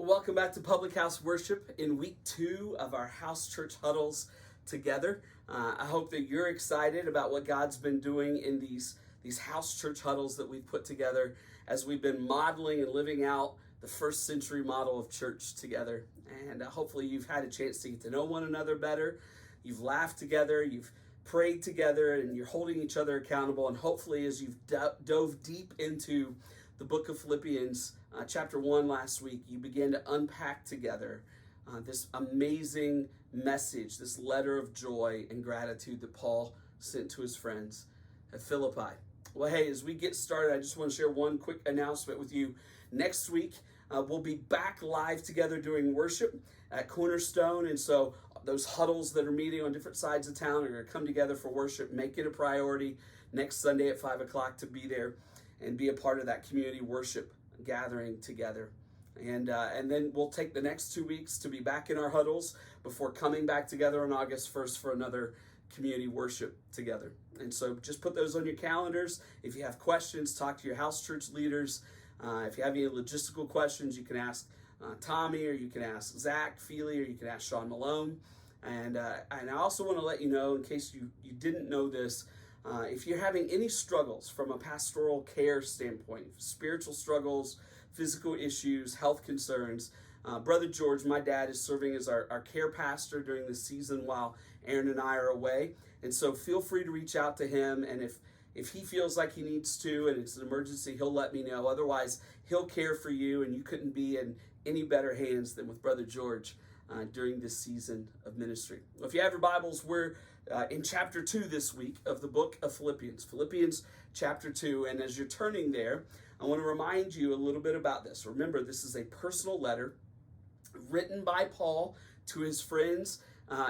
Well, welcome back to Public House Worship in week 2 of our House Church Huddles together. I hope that you're excited about what God's been doing in these House Church Huddles that we've put together as we've been modeling and living out the first century model of church together. And hopefully you've had a chance to get to know one another better. You've laughed together, you've prayed together, and you're holding each other accountable. And hopefully as you've dove deep into the book of Philippians, chapter 1 last week, you began to unpack together this amazing message, this letter of joy and gratitude that Paul sent to his friends at Philippi. Well, hey, as we get started, I just want to share one quick announcement with you. Next week, we'll be back live together doing worship at Cornerstone. And so those huddles that are meeting on different sides of town are going to come together for worship. Make it a priority next Sunday at 5 o'clock to be there and be a part of that community worship gathering together. And then we'll take the next 2 weeks to be back in our huddles before coming back together on August 1st for another community worship together. And so just put those on your calendars. If you have questions, talk to your house church leaders. If you have any logistical questions, you can ask Tommy, or you can ask Zach Feely, or you can ask Sean Malone. And I also want to let you know, in case you didn't know this, if you're having any struggles from a pastoral care standpoint, spiritual struggles, physical issues, health concerns, Brother George, my dad, is serving as our care pastor during this season while Aaron and I are away. And so feel free to reach out to him. And if he feels like he needs to and it's an emergency, he'll let me know. Otherwise, he'll care for you, and you couldn't be in any better hands than with Brother George during this season of ministry. Well, if you have your Bibles, we're in chapter 2 this week of the book of Philippians. Philippians chapter 2. And as you're turning there, I want to remind you a little bit about this. Remember, this is a personal letter written by Paul to his friends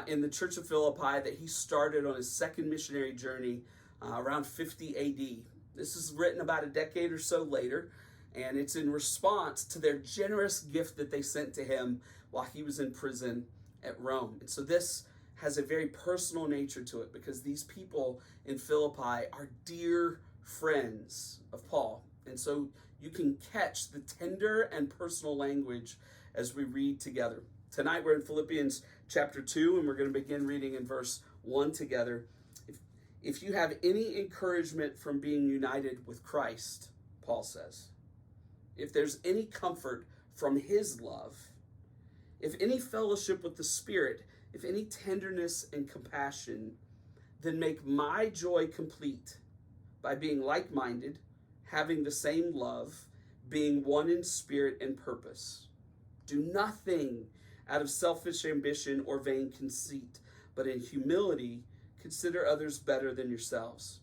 in the church of Philippi that he started on his second missionary journey around 50 AD. This is written about a decade or so later, and it's in response to their generous gift that they sent to him while he was in prison at Rome. And so this has a very personal nature to it because these people in Philippi are dear friends of Paul. And so you can catch the tender and personal language as we read together. Tonight we're in Philippians chapter 2, and we're going to begin reading in verse 1 together. If you have any encouragement from being united with Christ, Paul says, if there's any comfort from his love, if any fellowship with the Spirit, if any tenderness and compassion, then make my joy complete by being like-minded, having the same love, being one in spirit and purpose. Do nothing out of selfish ambition or vain conceit, but in humility consider others better than yourselves.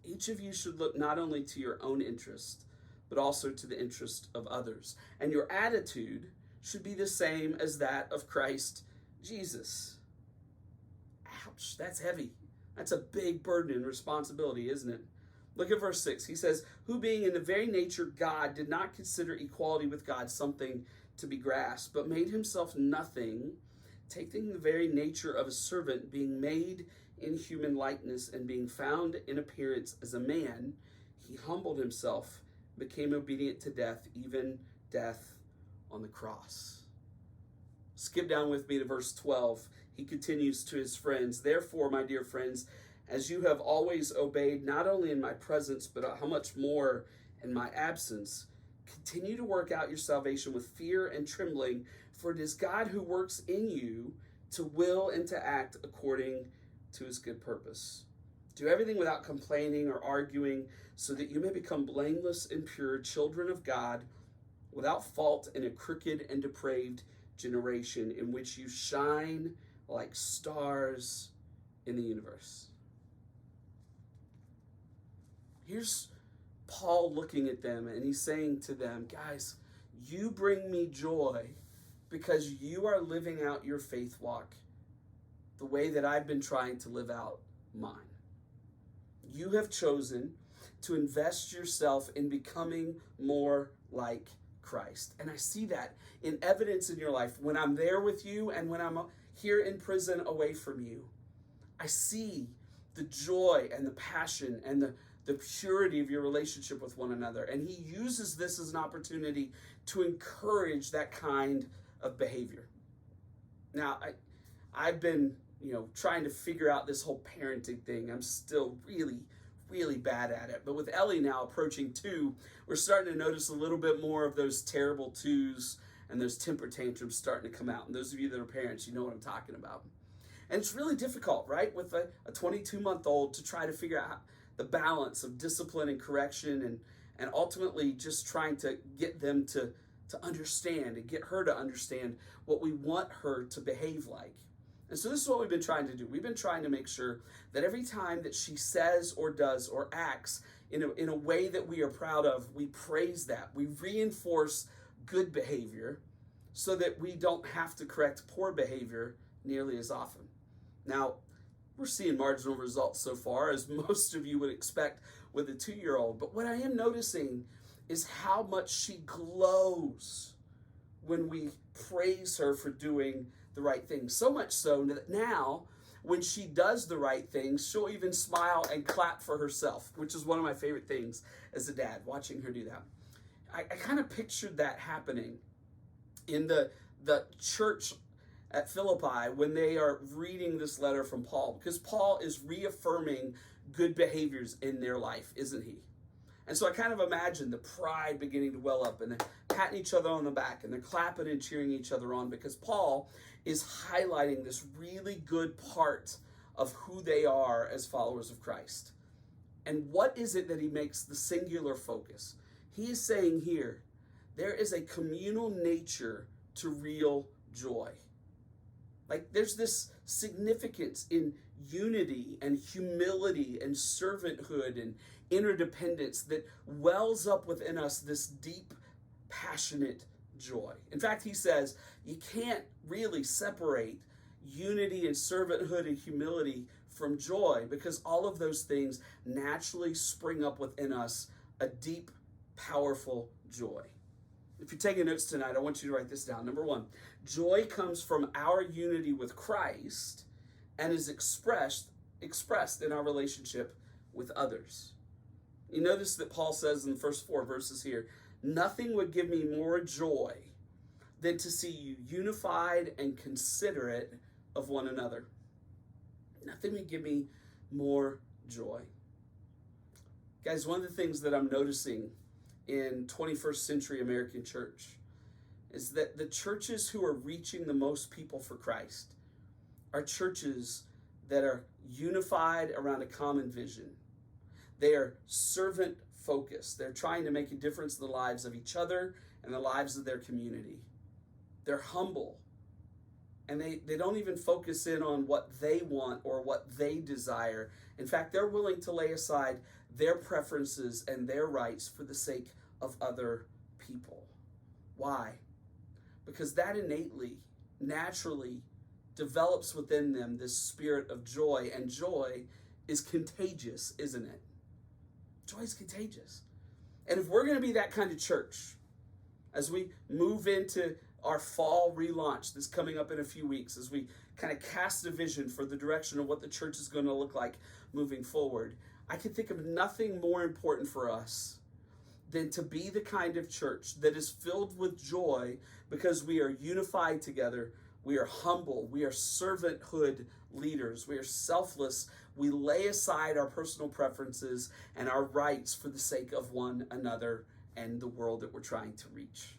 Each of you should look not only to your own interest, but also to the interest of others. And your attitude should be the same as that of Christ Jesus. Ouch, that's heavy. That's a big burden and responsibility, isn't it? Look at verse 6. He says, who being in the very nature God did not consider equality with God something to be grasped, but made himself nothing, taking the very nature of a servant, being made in human likeness, and being found in appearance as a man, he humbled himself, became obedient to death, even death on the cross. Skip down with me to verse 12. He continues to his friends, therefore, my dear friends, as you have always obeyed, not only in my presence, but how much more in my absence, continue to work out your salvation with fear and trembling, for it is God who works in you to will and to act according to his good purpose. Do everything without complaining or arguing, so that you may become blameless and pure, children of God, without fault in a crooked and depraved generation, in which you shine like stars in the universe. Here's Paul looking at them, and he's saying to them, guys, you bring me joy because you are living out your faith walk the way that I've been trying to live out mine. You have chosen to invest yourself in becoming more like Christ. And I see that in evidence in your life when I'm there with you and when I'm here in prison away from you. I see the joy and the passion and the purity of your relationship with one another. And he uses this as an opportunity to encourage that kind of behavior. Now, I've been, trying to figure out this whole parenting thing. I'm still really bad at it. But with Ellie now approaching 2, we're starting to notice a little bit more of those terrible 2s and those temper tantrums starting to come out. And those of you that are parents, you know what I'm talking about. And it's really difficult, right, with a 22-month-old to try to figure out the balance of discipline and correction and ultimately just trying to get them to understand and get her to understand what we want her to behave like. And so this is what we've been trying to do. We've been trying to make sure that every time that she says or does or acts in a way that we are proud of, we praise that. We reinforce good behavior so that we don't have to correct poor behavior nearly as often. Now, we're seeing marginal results so far, as most of you would expect with a 2-year-old. But what I am noticing is how much she glows when we praise her for doing the right thing. So much so that now, when she does the right things, she'll even smile and clap for herself, which is one of my favorite things as a dad, watching her do that. I kind of pictured that happening in the church at Philippi when they are reading this letter from Paul, because Paul is reaffirming good behaviors in their life, isn't he? And so I kind of imagine the pride beginning to well up, and they're patting each other on the back, and they're clapping and cheering each other on, because Paul is highlighting this really good part of who they are as followers of Christ. And what is it that he makes the singular focus? He is saying here, there is a communal nature to real joy. Like, there's this significance in unity and humility and servanthood and interdependence that wells up within us this deep, passionate joy. In fact, he says you can't really separate unity and servanthood and humility from joy, because all of those things naturally spring up within us a deep, powerful joy. If you're taking notes tonight, I want you to write this down. Number 1, joy comes from our unity with Christ and is expressed in our relationship with others. You notice that Paul says in the first 4 verses here, nothing would give me more joy than to see you unified and considerate of one another. Nothing would give me more joy. Guys, one of the things that I'm noticing in 21st century American church is that the churches who are reaching the most people for Christ are churches that are unified around a common vision. They are servant focused. They're trying to make a difference in the lives of each other and the lives of their community. They're humble, and they don't even focus in on what they want or what they desire. In fact, they're willing to lay aside their preferences and their rights for the sake of other people. Why? Because that innately, naturally develops within them this spirit of joy, and joy is contagious, isn't it? Joy is contagious. And if we're going to be that kind of church, as we move into our fall relaunch that's coming up in a few weeks, as we kind of cast a vision for the direction of what the church is going to look like moving forward, I can think of nothing more important for us than to be the kind of church that is filled with joy because we are unified together, we are humble, we are servanthood leaders, we are selfless, we lay aside our personal preferences and our rights for the sake of one another and the world that we're trying to reach.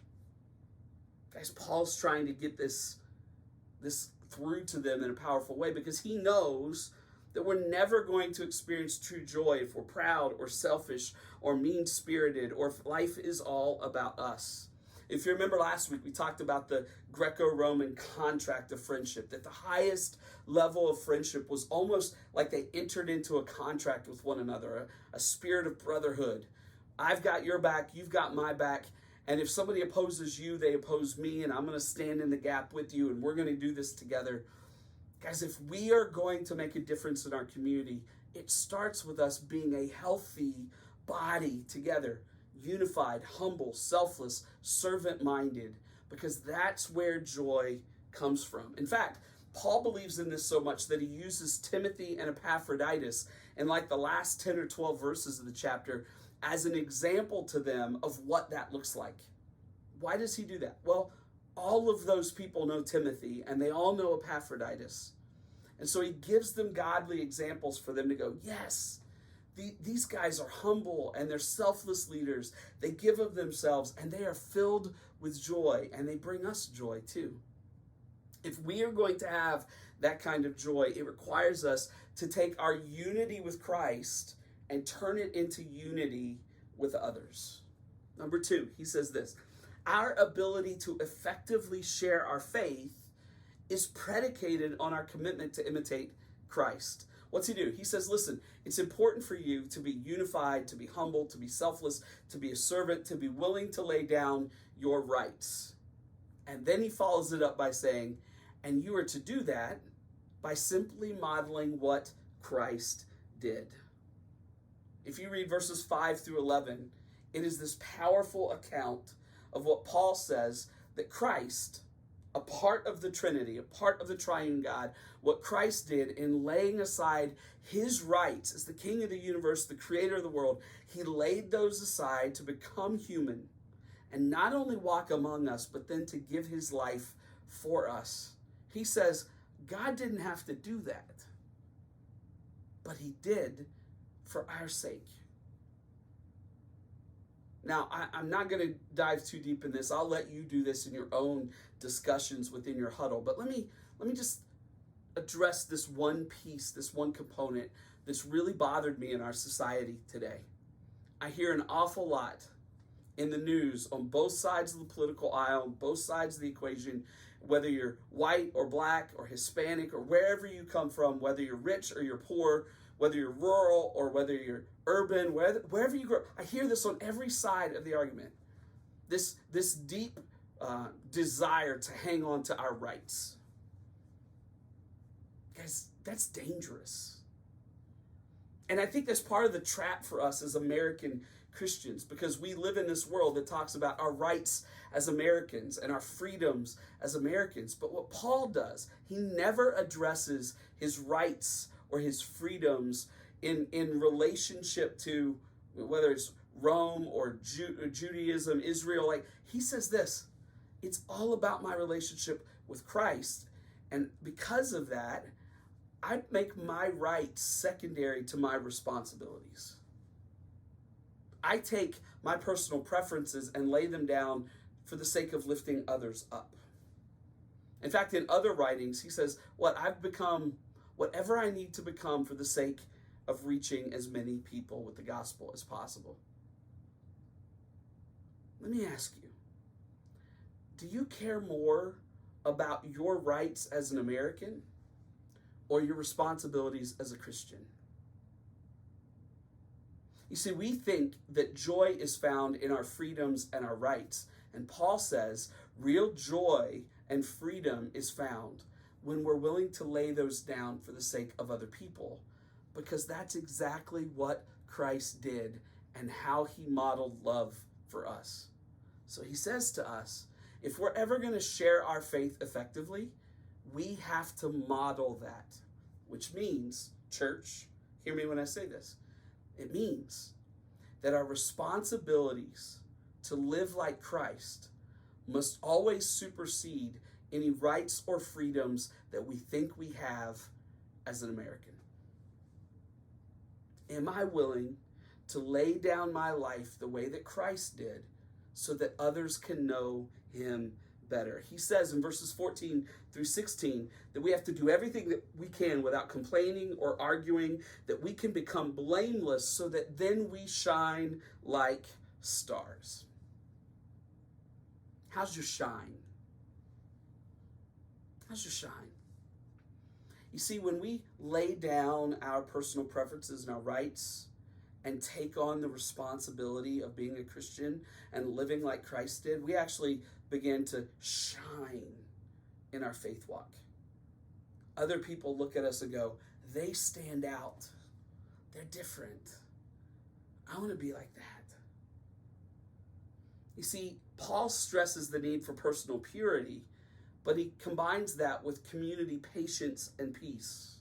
Guys, Paul's trying to get this through to them in a powerful way, because he knows that we're never going to experience true joy if we're proud or selfish or mean-spirited, or if life is all about us. If you remember last week, we talked about the Greco-Roman contract of friendship, that the highest level of friendship was almost like they entered into a contract with one another, a spirit of brotherhood. I've got your back, you've got my back, and if somebody opposes you, they oppose me, and I'm going to stand in the gap with you, and we're going to do this together. Guys, if we are going to make a difference in our community, it starts with us being a healthy body together, unified, humble, selfless, servant-minded, because that's where joy comes from. In fact, Paul believes in this so much that he uses Timothy and Epaphroditus in like the last 10 or 12 verses of the chapter as an example to them of what that looks like. Why does he do that? Well, all of those people know Timothy and they all know Epaphroditus. And so he gives them godly examples for them to go, yes, these guys are humble and they're selfless leaders. They give of themselves and they are filled with joy, and they bring us joy too. If we are going to have that kind of joy, it requires us to take our unity with Christ and turn it into unity with others. Number 2, he says this: our ability to effectively share our faith is predicated on our commitment to imitate Christ. What's he do? He says, listen, it's important for you to be unified, to be humble, to be selfless, to be a servant, to be willing to lay down your rights. And then he follows it up by saying, and you are to do that by simply modeling what Christ did. If you read verses 5 through 11, it is this powerful account of what Paul says that Christ, a part of the Trinity, a part of the triune God, what Christ did in laying aside his rights as the King of the universe, the creator of the world, he laid those aside to become human and not only walk among us, but then to give his life for us. He says, God didn't have to do that, but he did for our sake. Now, I'm not going to dive too deep in this. I'll let you do this in your own discussions within your huddle. But let me just address this one piece, this one component that's really bothered me in our society today. I hear an awful lot in the news on both sides of the political aisle, both sides of the equation, whether you're white or black or Hispanic or wherever you come from, whether you're rich or you're poor, whether you're rural or whether you're urban, wherever you grow. I hear this on every side of the argument. This deep desire to hang on to our rights. Guys, that's dangerous. And I think that's part of the trap for us as American Christians, because we live in this world that talks about our rights as Americans and our freedoms as Americans. But what Paul does, he never addresses his rights or his freedoms in relationship to whether it's Rome or Judaism, Israel. Like, he says this: it's all about my relationship with Christ. And because of that, I make my rights secondary to my responsibilities. I take my personal preferences and lay them down for the sake of lifting others up. In fact, in other writings, he says, I've become whatever I need to become for the sake of reaching as many people with the gospel as possible. Let me ask you, do you care more about your rights as an American or your responsibilities as a Christian? You see, we think that joy is found in our freedoms and our rights. And Paul says real joy and freedom is found when we're willing to lay those down for the sake of other people, because that's exactly what Christ did and how he modeled love for us. So he says to us, if we're ever going to share our faith effectively, we have to model that, which means, church, hear me when I say this, it means that our responsibilities to live like Christ must always supersede any rights or freedoms that we think we have as an American. Am I willing to lay down my life the way that Christ did so that others can know him better? He says in verses 14 through 16 that we have to do everything that we can without complaining or arguing, that we can become blameless so that then we shine like stars. How's your shine? How's your shine? You see, when we lay down our personal preferences and our rights and take on the responsibility of being a Christian and living like Christ did, we actually begin to shine in our faith walk. Other people look at us and go, they stand out. They're different. I want to be like that. You see, Paul stresses the need for personal purity, but he combines that with community, patience, and peace.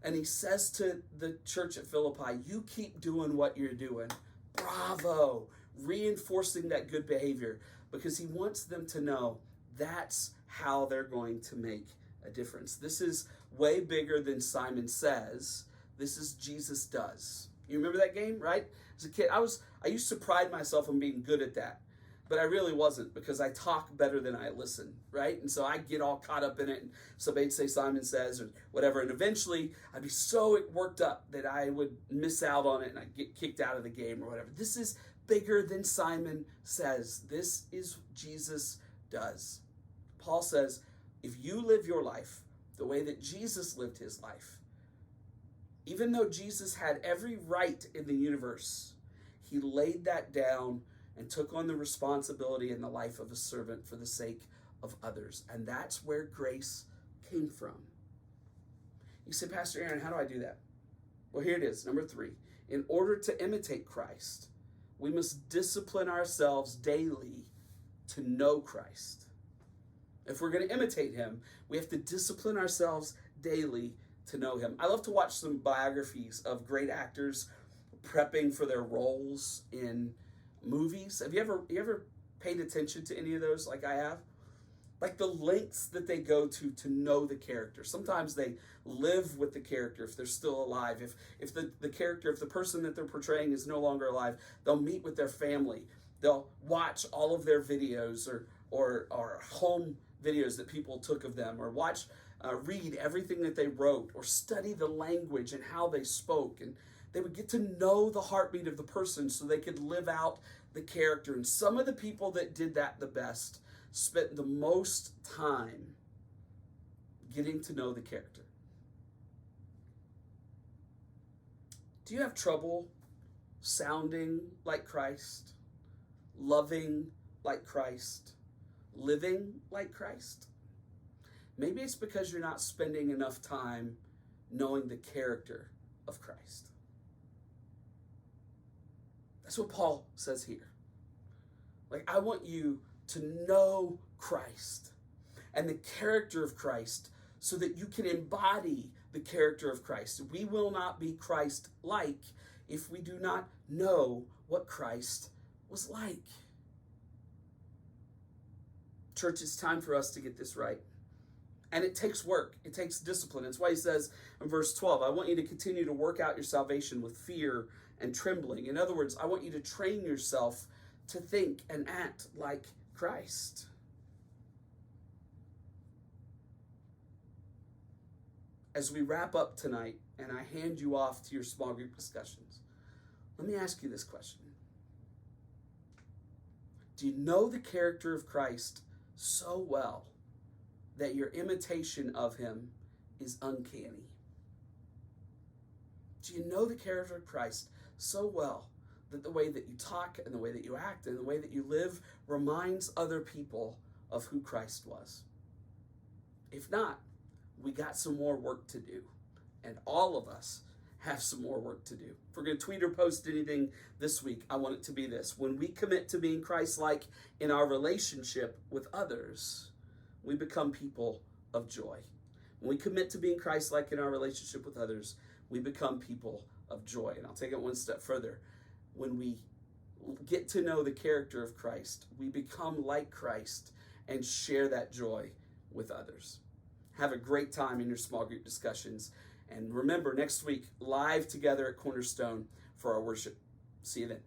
And he says to the church at Philippi, you keep doing what you're doing. Bravo! Reinforcing that good behavior, because he wants them to know that's how they're going to make a difference. This is way bigger than Simon Says. This is Jesus Does. You remember that game, right? As a kid, I used to pride myself on being good at that, but I really wasn't, because I talk better than I listen, right? And so I get all caught up in it. And so they'd say Simon Says or whatever, and eventually I'd be so worked up that I would miss out on it and I'd get kicked out of the game or whatever. This is bigger than Simon Says. This is Jesus Does. Paul says, if you live your life the way that Jesus lived his life, even though Jesus had every right in the universe, he laid that down and took on the responsibility in the life of a servant for the sake of others. And that's where grace came from. You say, Pastor Aaron, how do I do that? Well, here it is, number 3. In order to imitate Christ, we must discipline ourselves daily to know Christ. If we're going to imitate him, we have to discipline ourselves daily to know him. I love to watch some biographies of great actors prepping for their roles in movies. Have you ever paid attention to any of those like I have? Like the lengths that they go to know the character. Sometimes they live with the character if they're still alive. If the character, if the person that they're portraying is no longer alive, they'll meet with their family. They'll watch all of their videos or home videos that people took of them, or read everything that they wrote, or study the language and how they spoke. And they would get to know the heartbeat of the person so they could live out the character. And some of the people that did that the best spent the most time getting to know the character. Do you have trouble sounding like Christ, loving like Christ, living like Christ? Maybe it's because you're not spending enough time knowing the character of Christ. That's what Paul says here. Like, I want you to know Christ and the character of Christ so that you can embody the character of Christ. We will not be Christ-like if we do not know what Christ was like. Church, it's time for us to get this right. And it takes work. It takes discipline. That's why he says in verse 12, I want you to continue to work out your salvation with fear and trembling. In other words, I want you to train yourself to think and act like Christ. As we wrap up tonight and I hand you off to your small group discussions, let me ask you this question. Do you know the character of Christ so well that your imitation of him is uncanny? Do you know the character of Christ so well that the way that you talk and the way that you act and the way that you live reminds other people of who Christ was? If not, we got some more work to do. And all of us have some more work to do. If we're going to tweet or post anything this week, I want it to be this. When we commit to being Christ-like in our relationship with others, we become people of joy. When we commit to being Christ-like in our relationship with others, we become people of joy. And I'll take it one step further. When we get to know the character of Christ, we become like Christ and share that joy with others. Have a great time in your small group discussions. And remember, next week, live together at Cornerstone for our worship. See you then.